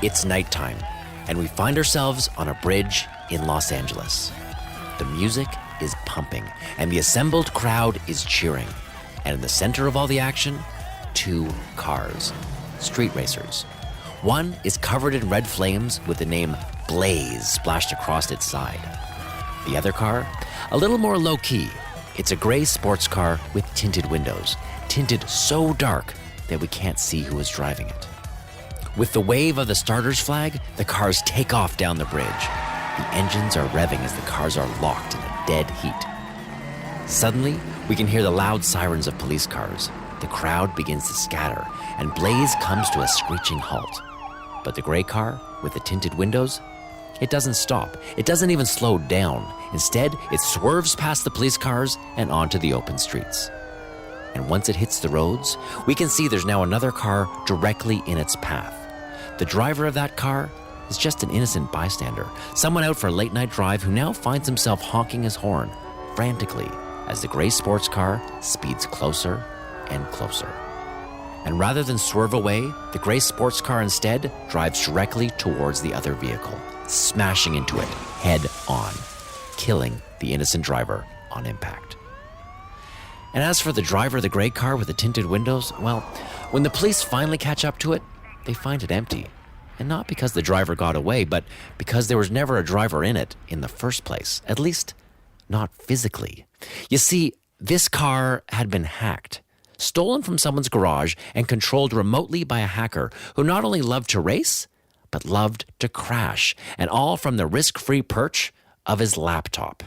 It's nighttime, and we find ourselves on a bridge in Los Angeles. The music is pumping, and the assembled crowd is cheering. And in the center of all the action, 2 cars, street racers. One is covered in red flames with the name Blaze splashed across its side. The other car, a little more low-key. It's a gray sports car with tinted windows, tinted so dark that we can't see who is driving it. With the wave of the starter's flag, the cars take off down the bridge. The engines are revving as the cars are locked in a dead heat. Suddenly, we can hear the loud sirens of police cars. The crowd begins to scatter, and Blaze comes to a screeching halt. But the gray car, with the tinted windows, it doesn't stop. It doesn't even slow down. Instead, it swerves past the police cars and onto the open streets. And once it hits the roads, we can see there's now another car directly in its path. The driver of that car is just an innocent bystander, someone out for a late-night drive who now finds himself honking his horn frantically as the gray sports car speeds closer and closer. And rather than swerve away, the gray sports car instead drives directly towards the other vehicle, smashing into it head on, killing the innocent driver on impact. And as for the driver of the gray car with the tinted windows, well, when the police finally catch up to it, they find it empty. And not because the driver got away, but because there was never a driver in it in the first place, at least not physically. You see, this car had been hacked, stolen from someone's garage and controlled remotely by a hacker who not only loved to race, but loved to crash, and all from the risk-free perch of his laptop.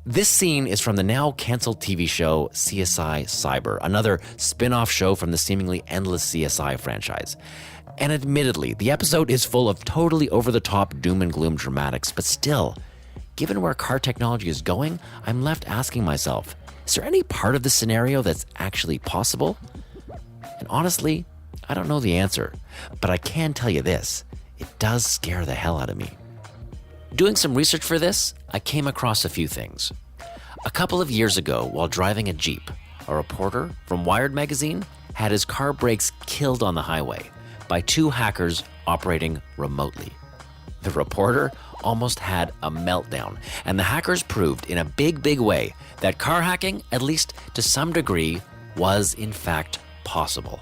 This scene is from the now canceled TV show CSI Cyber, another spin-off show from the seemingly endless CSI franchise. And admittedly, the episode is full of totally over-the-top doom and gloom dramatics, but still, given where car technology is going, I'm left asking myself, is there any part of the scenario that's actually possible? And honestly, I don't know the answer, but I can tell you this, it does scare the hell out of me. Doing some research for this, I came across a few things. A couple of years ago, while driving a Jeep, a reporter from Wired magazine had his car brakes killed on the highway by 2 hackers operating remotely. The reporter almost had a meltdown, and the hackers proved in a big way that car hacking, at least to some degree, was in fact possible.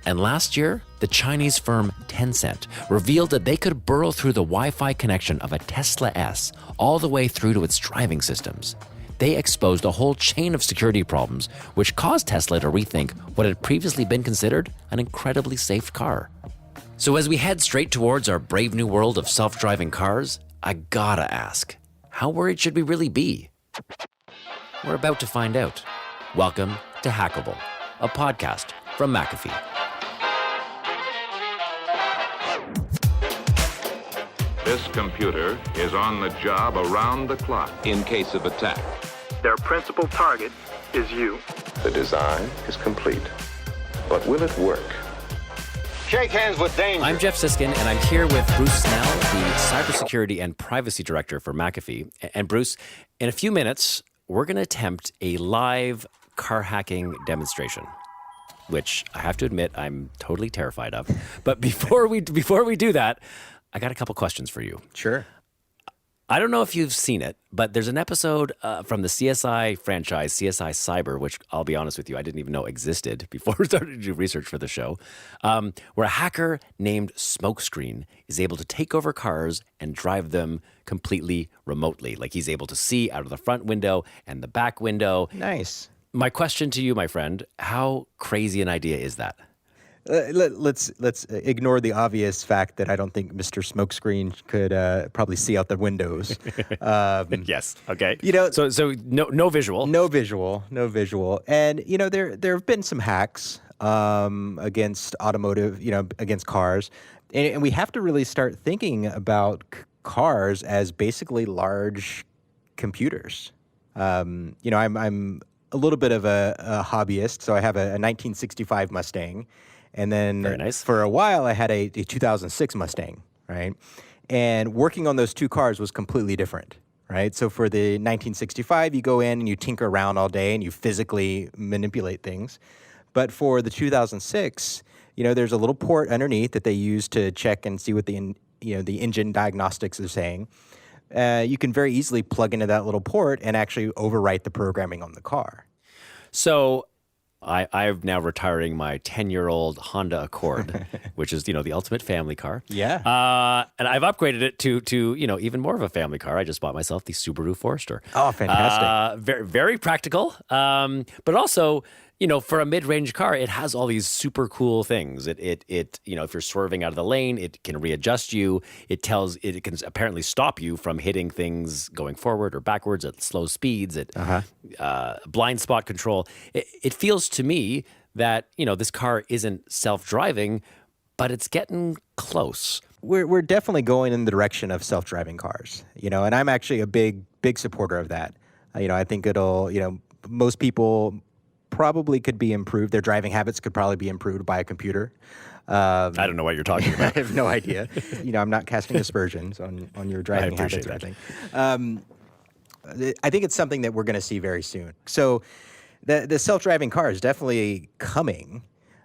And last year, the Chinese firm Tencent revealed that they could burrow through the Wi-Fi connection of a Tesla S all the way through to its driving systems. They exposed a whole chain of security problems, which caused Tesla to rethink what had previously been considered an incredibly safe car. So as we head straight towards our brave new world of self-driving cars, I gotta ask, how worried should we really be? We're about to find out. Welcome to Hackable, a podcast from McAfee. This computer is on the job around the clock in case of attack. Their principal target is you. The design is complete, but will it work? Shake hands with danger. I'm Jeff Siskin, and I'm here with Bruce Snell, the Cybersecurity and Privacy Director for McAfee. And Bruce, in a few minutes, we're going to attempt a live car hacking demonstration, which I have to admit I'm totally terrified of. But before we do that, I got a couple questions for you. Sure. I don't know if you've seen it, but there's an episode from the CSI franchise, CSI Cyber, which I'll be honest with you, I didn't even know existed before we started to do research for the show, where a hacker named Smokescreen is able to take over cars and drive them completely remotely. Like he's able to see out of the front window and the back window. Nice. My question to you, my friend, how crazy an idea is that? Let's ignore the obvious fact that I don't think Mr. Smokescreen could probably see out the windows. Yes. Okay. So no visual. No visual. And there have been some hacks against automotive, against cars, and we have to really start thinking about cars as basically large computers. I'm a little bit of a hobbyist, so I have a 1965 Mustang. And then Very nice. For a while, I had a 2006 Mustang, right? And working on those two cars was completely different, right? So for the 1965, you go in and you tinker around all day and you physically manipulate things. But for the 2006, there's a little port underneath that they use to check and see what the engine diagnostics is saying. You can very easily plug into that little port and actually overwrite the programming on the car. So I'm now retiring my 10-year-old Honda Accord, which is, the ultimate family car. Yeah. And I've upgraded it to even more of a family car. I just bought myself the Subaru Forester. Oh, fantastic. Very, very practical. But also, for a mid-range car, it has all these super cool things. It if you're swerving out of the lane, it can readjust you. It can apparently stop you from hitting things going forward or backwards at slow speeds. Blind spot control. It feels to me that, this car isn't self-driving, but it's getting close. We're definitely going in the direction of self-driving cars, and I'm actually a big supporter of that. I think it'll, most people probably could be improved. Their driving habits could probably be improved by a computer. I don't know what you're talking about. I have no idea. I'm not casting aspersions on your driving habits or anything. I think it's something that we're going to see very soon. So the self-driving car is definitely coming,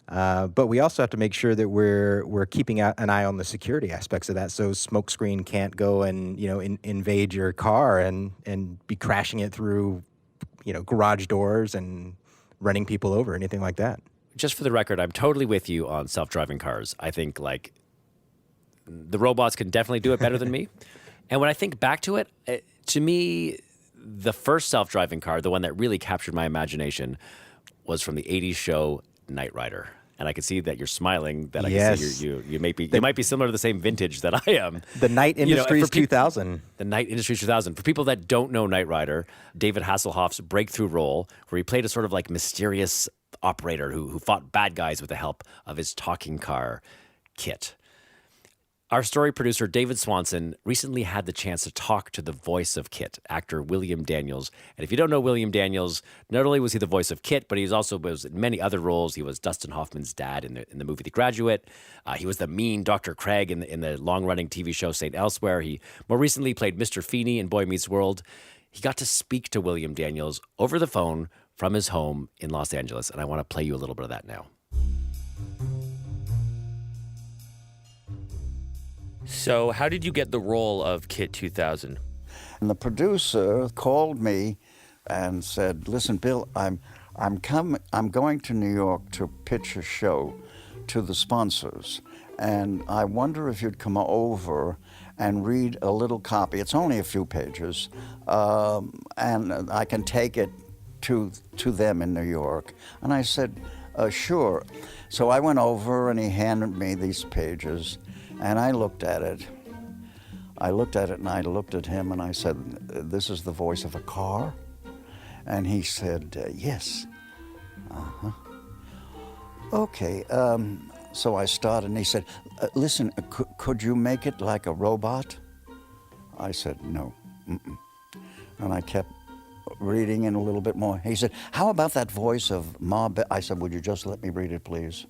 but we also have to make sure that we're keeping an eye on the security aspects of that. So smokescreen can't go and invade your car and be crashing it through garage doors and running people over, anything like that. Just for the record, I'm totally with you on self-driving cars. I think the robots can definitely do it better than me. And when I think back to it, to me, the first self-driving car, the one that really captured my imagination, was from the 80s show Knight Rider. And I can see that you're smiling. That I can see you might be similar to the same vintage that I am. The Knight Industries 2000. The Knight Industries 2000. For people that don't know Knight Rider, David Hasselhoff's breakthrough role, where he played a sort of mysterious operator who fought bad guys with the help of his talking car, Kit. Our story producer, David Swanson, recently had the chance to talk to the voice of Kit, actor William Daniels. And if you don't know William Daniels, not only was he the voice of Kit, but he was in many other roles. He was Dustin Hoffman's dad in the movie The Graduate. He was the mean Dr. Craig in the long-running TV show St. Elsewhere. He more recently played Mr. Feeney in Boy Meets World. He got to speak to William Daniels over the phone from his home in Los Angeles, and I want to play you a little bit of that now. So how did you get the role of Kit 2000? And the producer called me and said, "Listen, Bill, I'm going to New York to pitch a show to the sponsors, and I wonder if you'd come over and read a little copy. It's only a few pages, and I can take it to them in New York." And I said, "Sure." So I went over, and he handed me these pages. And I looked at it. And I looked at him, and I said, "This is the voice of a car?" And he said, "Yes." Uh-huh. Okay. So I started, and he said, "Listen, could you make it like a robot?" I said, "No." Mm-mm. And I kept reading in a little bit more. He said, "How about that voice of Ma?" I said, "Would you just let me read it, please?"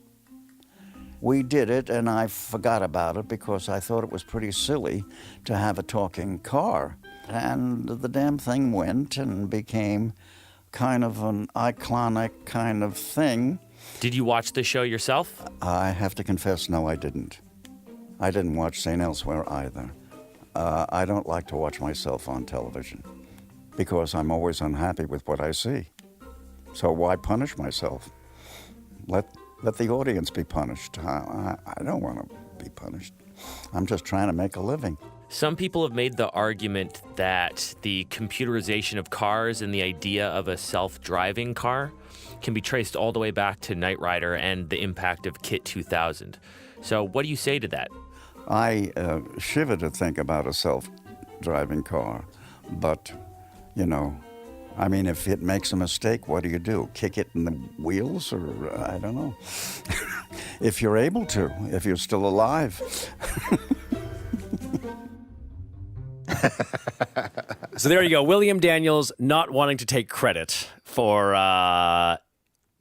We did it, and I forgot about it because I thought it was pretty silly to have a talking car. And the damn thing went and became kind of an iconic kind of thing. Did you watch the show yourself? I have to confess, no, I didn't. I didn't watch St. Elsewhere either. I don't like to watch myself on television because I'm always unhappy with what I see. So why punish myself? Let the audience be punished. I don't want to be punished. I'm just trying to make a living. Some people have made the argument that the computerization of cars and the idea of a self-driving car can be traced all the way back to Knight Rider and the impact of Kit 2000. So what do you say to that? I shiver to think about a self-driving car, but, I mean, if it makes a mistake, what do? Kick it in the wheels? Or I don't know. If you're able to, if you're still alive. So there you go. William Daniels not wanting to take credit for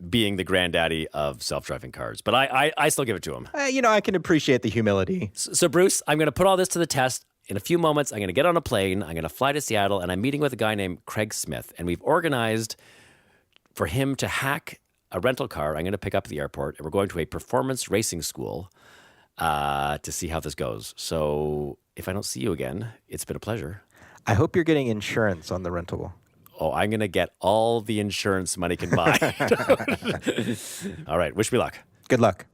being the granddaddy of self-driving cars. But I still give it to him. I can appreciate the humility. So Bruce, I'm going to put all this to the test. In a few moments, I'm going to get on a plane, I'm going to fly to Seattle, and I'm meeting with a guy named Craig Smith, and we've organized for him to hack a rental car I'm going to pick up at the airport, and we're going to a performance racing school to see how this goes. So if I don't see you again, it's been a pleasure. I hope you're getting insurance on the rental. Oh, I'm going to get all the insurance money can buy. All right. Wish me luck. Good luck.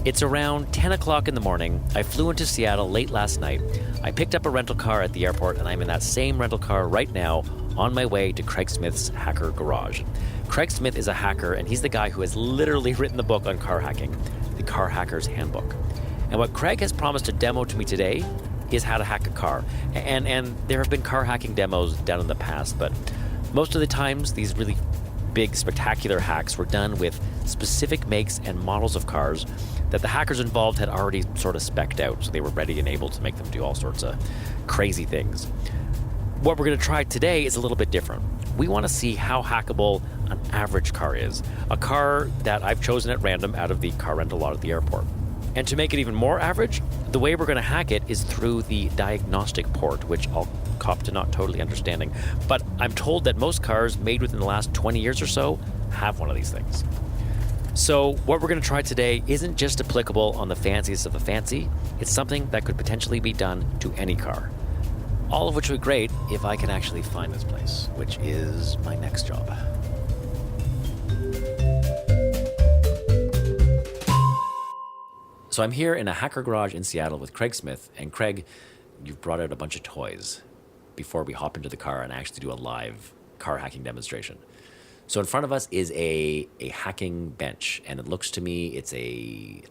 It's around 10 o'clock in the morning. I flew into Seattle late last night. I picked up a rental car at the airport, and I'm in that same rental car right now on my way to Craig Smith's hacker garage. Craig Smith is a hacker, and he's the guy who has literally written the book on car hacking, the Car Hacker's Handbook. And what Craig has promised to demo to me today is how to hack a car. And there have been car hacking demos done in the past, but most of the times these really big, spectacular hacks were done with specific makes and models of cars that the hackers involved had already sort of spec'd out, so they were ready and able to make them do all sorts of crazy things. What we're going to try today is a little bit different. We want to see how hackable an average car is, a car that I've chosen at random out of the car rental lot at the airport. And to make it even more average, the way we're going to hack it is through the Diagnostic Port, which I'll cop to not totally understanding. But I'm told that most cars made within the last 20 years or so have one of these things. So what we're going to try today isn't just applicable on the fanciest of the fancy. It's something that could potentially be done to any car. All of which would be great if I can actually find this place, which is my next job. So I'm here in a hacker garage in Seattle with Craig Smith. And Craig, you've brought out a bunch of toys before we hop into the car and actually do a live car hacking demonstration. So in front of us is a hacking bench, and it looks to me it's a...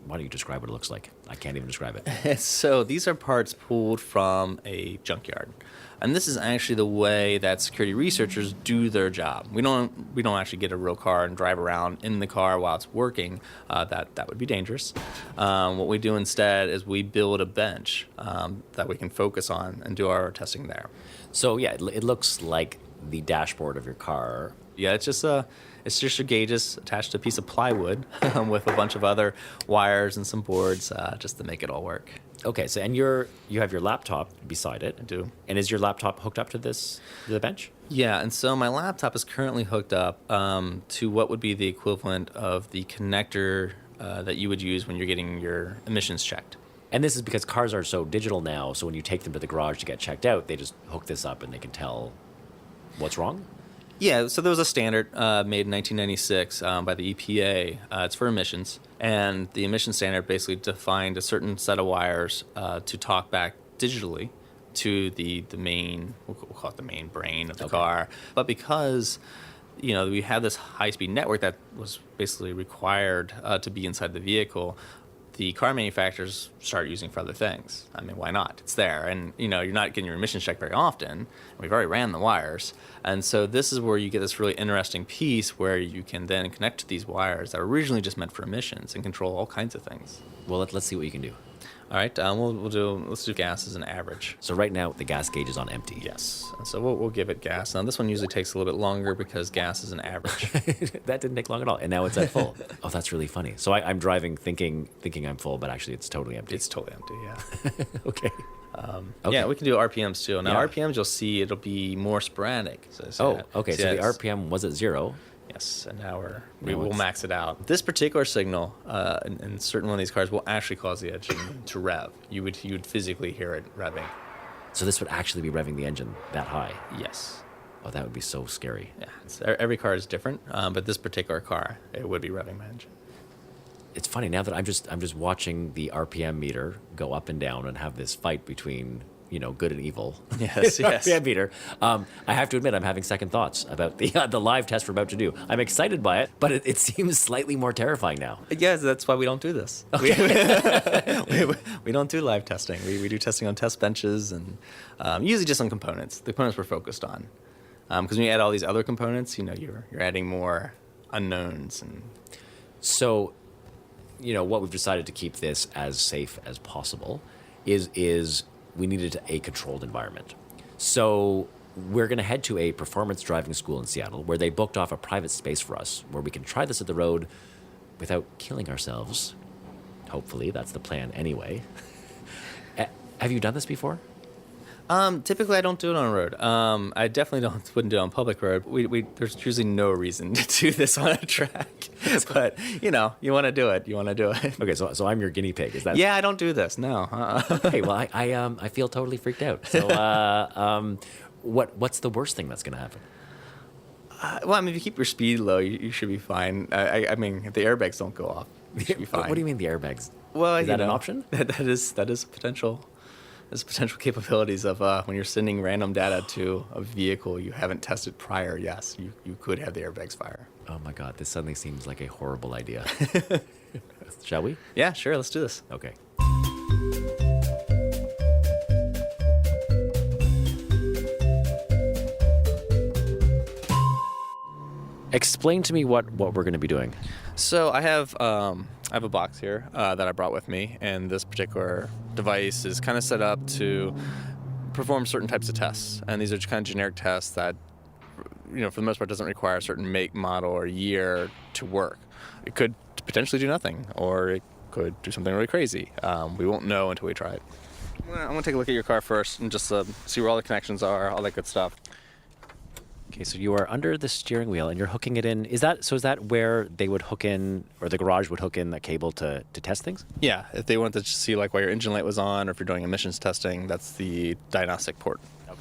why don't you describe what it looks like? I can't even describe it. So these are parts pulled from a junkyard. And this is actually the way that security researchers do their job. We don't actually get a real car and drive around in the car while it's working. That would be dangerous. What we do instead is we build a bench that we can focus on and do our testing there. So yeah, it looks like the dashboard of your car. Yeah, it's just your gauges attached to a piece of plywood with a bunch of other wires and some boards just to make it all work. Okay, so and you have your laptop beside it. I do. And is your laptop hooked up to the bench? Yeah, and so my laptop is currently hooked up to what would be the equivalent of the connector that you would use when you're getting your emissions checked. And this is because cars are so digital now, so when you take them to the garage to get checked out, they just hook this up and they can tell what's wrong? Yeah, so there was a standard made in 1996 by the EPA. It's for emissions. And the emission standard basically defined a certain set of wires to talk back digitally to the main, we'll call it the main brain of the car. But because, we had this high-speed network that was basically required to be inside the vehicle, the car manufacturers start using for other things. I mean, why not? It's there. And, you're not getting your emissions checked very often. We've already ran the wires. And so this is where you get this really interesting piece where you can then connect to these wires that were originally just meant for emissions and control all kinds of things. Well, let's see what you can do. All right, let's do gas as an average. So right now, the gas gauge is on empty. Yes, and so we'll give it gas. Now, this one usually takes a little bit longer because gas is an average. That didn't take long at all, and now it's at full. Oh, that's really funny. So I'm driving thinking I'm full, but actually it's totally empty. It's totally empty, yeah. Okay. Yeah, we can do RPMs too. Now, RPMs, you'll see it'll be more sporadic. So okay. So the RPM was at 0. Yes, and now we'll max it out. This particular signal in certain one of these cars will actually cause the engine to rev. You would physically hear it revving. So this would actually be revving the engine that high? Yes. Oh, that would be so scary. Yeah, every car is different, but this particular car, it would be revving my engine. It's funny now that I'm just watching the RPM meter go up and down and have this fight between good and evil. Yes. RPM meter. I have to admit, I'm having second thoughts about the live test we're about to do. I'm excited by it, but it seems slightly more terrifying now. Yes, that's why we don't do this. Okay. we don't do live testing. We do testing on test benches and usually just on components. The components we're focused on, because when you add all these other components, you're adding more unknowns. And so, what we've decided to keep this as safe as possible is we needed a controlled environment. So we're going to head to a performance driving school in Seattle where they booked off a private space for us where we can try this at the road without killing ourselves. Hopefully, that's the plan anyway. Have you done this before? Typically, I don't do it on a road. I definitely wouldn't do it on public road. There's usually no reason to do this on a track. But, you want to do it. You want to do it. Okay, so I'm your guinea pig. Is that? Yeah, I don't do this. No. Okay, well, I feel totally freaked out. So, what's the worst thing that's going to happen? If you keep your speed low, you should be fine. I mean, if the airbags don't go off, you should be fine. What do you mean the airbags? Well, is that an option? That is a potential. There's potential capabilities of when you're sending random data to a vehicle you haven't tested prior. Yes, you could have the airbags fire. Oh my God, this suddenly seems like a horrible idea. Shall we? Yeah, sure. Let's do this. Okay. Explain to me what we're going to be doing. So I have a box here that I brought with me, and this particular device is kind of set up to perform certain types of tests. And these are just kind of generic tests that, for the most part, doesn't require a certain make, model, or year to work. It could potentially do nothing, or it could do something really crazy. We won't know until we try it. I'm going to take a look at your car first and just see where all the connections are, all that good stuff. Okay, so you are under the steering wheel and you're hooking it in. Is that where they would hook in, or the garage would hook in that cable to test things? Yeah, if they wanted to see why your engine light was on, or if you're doing emissions testing, that's the diagnostic port. Yep.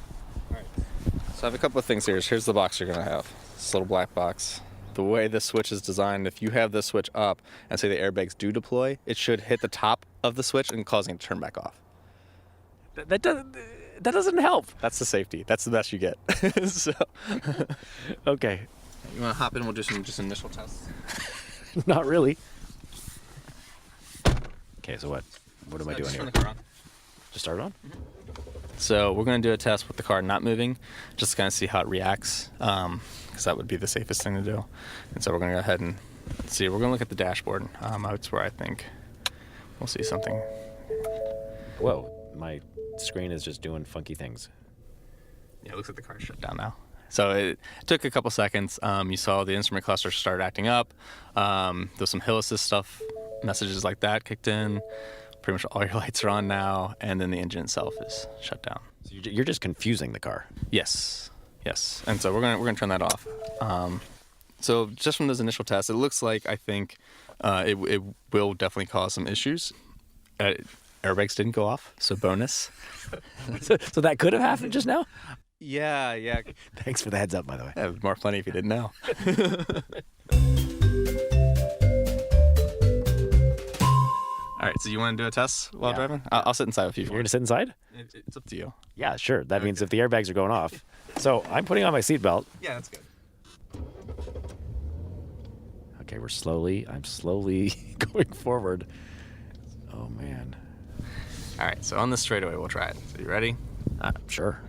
All right. So I have a couple of things here. Here's the box you're going to have. This little black box. The way this switch is designed, if you have this switch up and say the airbags do deploy, it should hit the top of the switch and causing it to turn back off. That doesn't help. That's the safety. That's the best you get. So, okay. You want to hop in? We'll do some just initial tests. Not really. Okay, so what am I doing here? Just start it on? Mm-hmm. So we're going to do a test with the car not moving, just to kind of see how it reacts, because that would be the safest thing to do. And so we're going to go ahead and see. We're going to look at the dashboard. That's where I think we'll see something. Whoa, my screen is just doing funky things. Yeah, it looks like the car's shut down now. So it took a couple seconds. You saw the instrument cluster start acting up. There's some hill assist stuff, messages like that kicked in. Pretty much all your lights are on now, and then the engine itself is shut down. So you're just confusing the car. Yes. And so we're gonna turn that off. So just from those initial tests, it looks like I think it will definitely cause some issues. Airbags didn't go off, so bonus. so that could have happened just now? Yeah. Thanks for the heads up, by the way. Yeah, it was more funny if you didn't know. All right, so you want to do a test while driving? I'll sit inside with you. You're going to sit inside? It's up to you. Yeah, sure. That means if the airbags are going off. So I'm putting on my seatbelt. Yeah, that's good. Okay, I'm slowly going forward. Oh, man. All right, so on the straightaway, we'll try it. So you ready? Sure.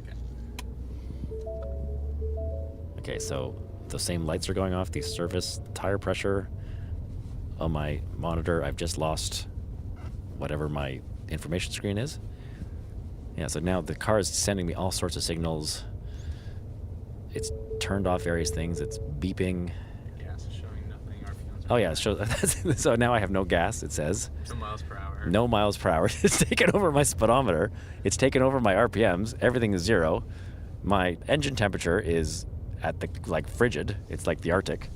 Okay, so the same lights are going off, the surface tire pressure on my monitor. I've just lost whatever my information screen is. Yeah, so now the car is sending me all sorts of signals. It's turned off various things. It's beeping. Gas is showing nothing. Oh, yeah, it shows. So now I have no gas, it says. No miles per hour. No miles per hour. It's taken over my speedometer. It's taken over my RPMs. Everything is 0. My engine temperature is at the frigid. It's like the Arctic.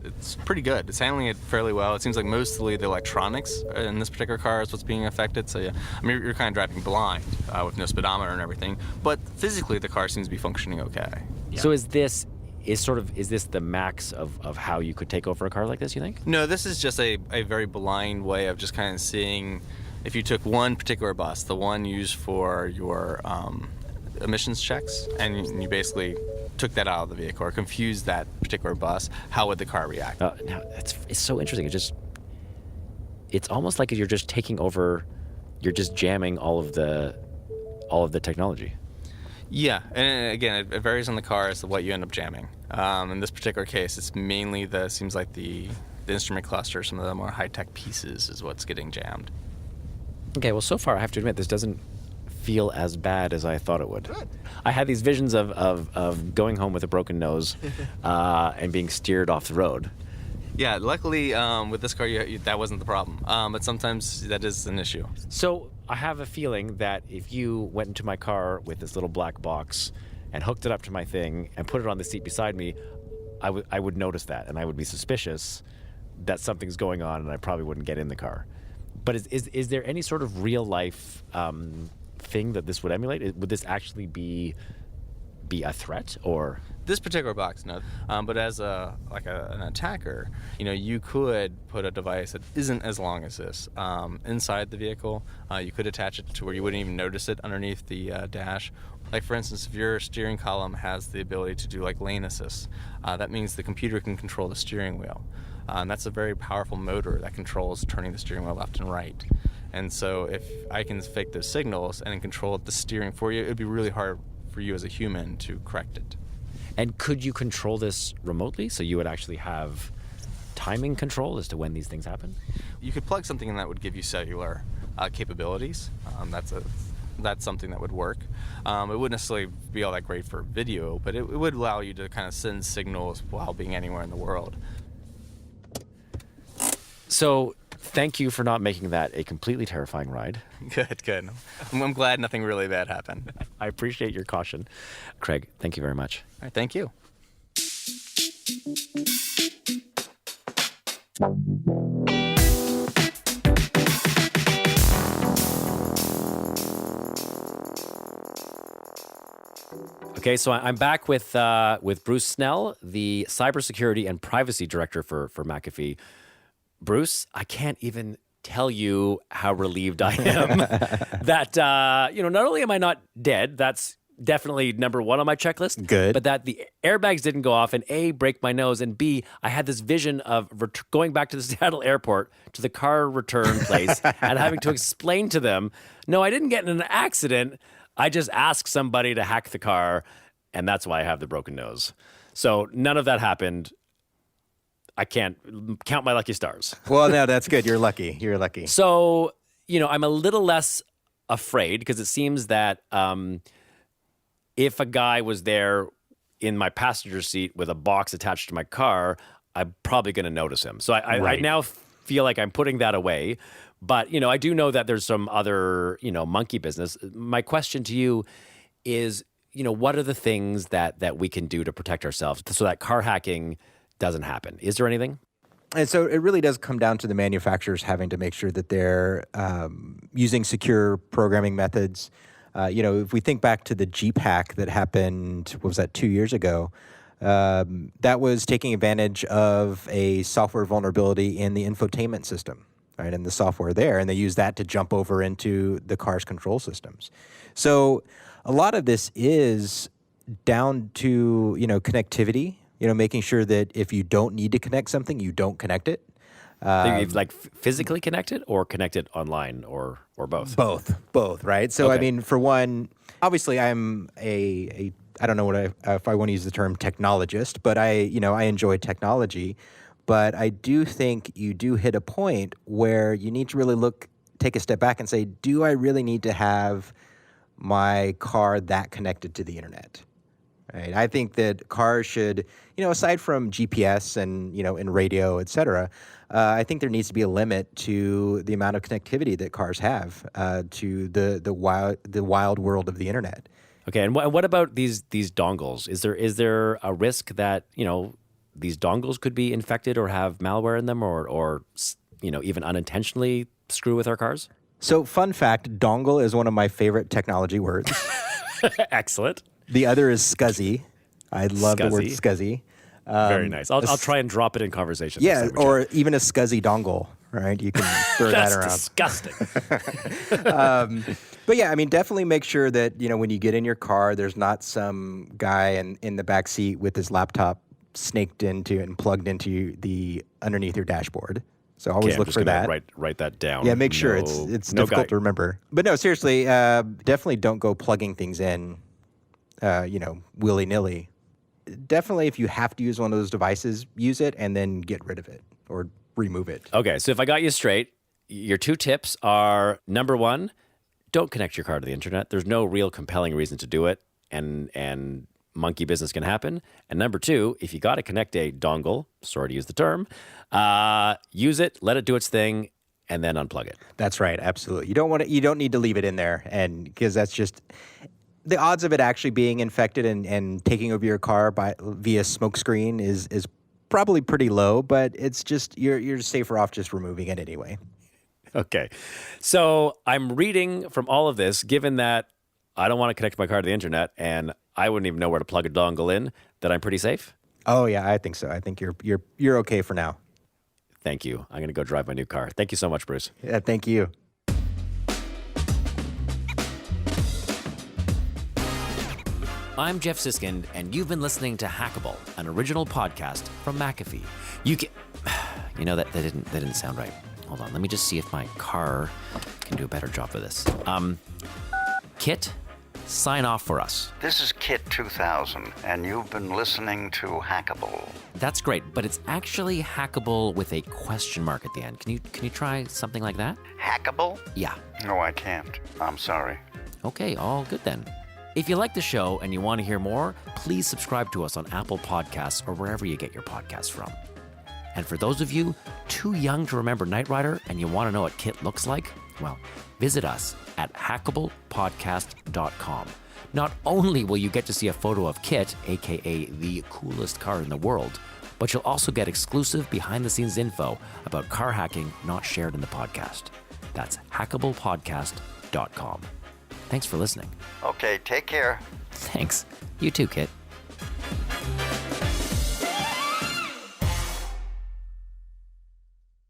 It's pretty good. It's handling it fairly well. It seems like mostly the electronics in this particular car is what's being affected. So yeah, I mean you're kind of driving blind with no speedometer and everything, but physically the car seems to be functioning okay. Yeah. So is this the max of how you could take over a car like this, you think? No, this is just a very blind way of just kind of seeing if you took one particular bus, the one used for your emissions checks, and you basically took that out of the vehicle or confused that particular bus, how would the car react? Now it's so interesting. It's almost like you're just taking over, you're just jamming all of the technology. Yeah, and again, it varies on the car as to what you end up jamming. In this particular case, it's mainly seems like the instrument cluster, some of the more high-tech pieces is what's getting jammed. Okay, well, so far I have to admit this doesn't feel as bad as I thought it would. Good. I had these visions of going home with a broken nose and being steered off the road. Yeah, luckily with this car, that wasn't the problem. But sometimes that is an issue. So I have a feeling that if you went into my car with this little black box and hooked it up to my thing and put it on the seat beside me, I would notice that, and I would be suspicious that something's going on, and I probably wouldn't get in the car. But is there any sort of real life thing that this would emulate? Would this actually be a threat, or? This particular box, no. But as an attacker, you could put a device that isn't as long as this inside the vehicle. You could attach it to where you wouldn't even notice it underneath the dash. Like, for instance, if your steering column has the ability to do like lane assist, that means the computer can control the steering wheel. And that's a very powerful motor that controls turning the steering wheel left and right. And so if I can fake those signals and control the steering for you, it would be really hard for you as a human to correct it. And could you control this remotely? So you would actually have timing control as to when these things happen? You could plug something in that would give you cellular capabilities. That's something that would work. It wouldn't necessarily be all that great for video, but it would allow you to kind of send signals while being anywhere in the world. So thank you for not making that a completely terrifying ride. Good. I'm glad nothing really bad happened. I appreciate your caution. Craig, thank you very much. All right, thank you. Okay, so I'm back with Bruce Snell, the cybersecurity and privacy director for McAfee. Bruce, I can't even tell you how relieved I am that not only am I not dead, that's definitely number one on my checklist. Good. But that the airbags didn't go off and A, break my nose, and B, I had this vision of going back to the Seattle airport to the car return place and having to explain to them, no, I didn't get in an accident. I just asked somebody to hack the car, and that's why I have the broken nose. So none of that happened. I can't count my lucky stars. Well, no, that's good. You're lucky. You're lucky. So, I'm a little less afraid because it seems that if a guy was there in my passenger seat with a box attached to my car, I'm probably going to notice him. So I now feel like I'm putting that away. But, I do know that there's some other, monkey business. My question to you is, what are the things that we can do to protect ourselves so that car hacking doesn't happen? Is there anything? And so it really does come down to the manufacturers having to make sure that they're using secure programming methods. If we think back to the Jeep hack that happened, what was that, 2 years ago, that was taking advantage of a software vulnerability in the infotainment system, right, and the software there, and they used that to jump over into the car's control systems. So a lot of this is down to, connectivity, making sure that if you don't need to connect something, you don't connect it. Like physically connected or connected online or both? Both, right? So, Okay. I mean, for one, obviously I'm I don't know if I want to use the term technologist, but I enjoy technology. But I do think you do hit a point where you need to really take a step back and say, do I really need to have my car that connected to the internet? Right. I think that cars should, aside from GPS and, and radio, et cetera, I think there needs to be a limit to the amount of connectivity that cars have to the wild world of the internet. Okay. And what about these dongles? Is there a risk that, these dongles could be infected or have malware in them or even unintentionally screw with our cars? So, fun fact, dongle is one of my favorite technology words. Excellent. The other is scuzzy. I love the word scuzzy. Very nice. I'll try and drop it in conversation. Yeah, or even a scuzzy dongle, right? You can throw that around. That's disgusting. But yeah, I mean, definitely make sure that, when you get in your car, there's not some guy in the back seat with his laptop snaked into and plugged into the underneath your dashboard. So always look for that. Write that down. Yeah, make sure it's difficult to remember. But no, seriously, definitely don't go plugging things in, willy-nilly. Definitely, if you have to use one of those devices, use it and then get rid of it or remove it. Okay, so if I got you straight, your two tips are, number one, don't connect your car to the internet. There's no real compelling reason to do it. And monkey business can happen. And number two, if you got to connect a dongle, sorry to use the term, use it, let it do its thing, and then unplug it. That's right. Absolutely. You don't need to leave it in there, and because that's just the odds of it actually being infected and taking over your car via smoke screen is probably pretty low, but it's just you're safer off just removing it anyway. Okay. So I'm reading from all of this, given that I don't want to connect my car to the internet and I wouldn't even know where to plug a dongle in, that I'm pretty safe? Oh yeah, I think so. I think you're okay for now. Thank you. I'm going to go drive my new car. Thank you so much, Bruce. Yeah, thank you. I'm Jeff Siskind, and you've been listening to Hackable, an original podcast from McAfee. You can, that didn't sound right. Hold on, let me just see if my car can do a better job of this. Kit, sign off for us. This is Kit 2000, and you've been listening to Hackable. That's great, but it's actually Hackable with a question mark at the end. Can you try something like that? Hackable? Yeah. No, I can't. I'm sorry. Okay, all good then. If you like the show and you want to hear more, please subscribe to us on Apple Podcasts or wherever you get your podcasts from. And for those of you too young to remember Knight Rider and you want to know what Kit looks like, well, visit us at hackablepodcast.com. Not only will you get to see a photo of Kit, aka the coolest car in the world, but you'll also get exclusive behind-the-scenes info about car hacking not shared in the podcast. That's hackablepodcast.com. Thanks for listening. Okay, take care. Thanks. You too, Kit.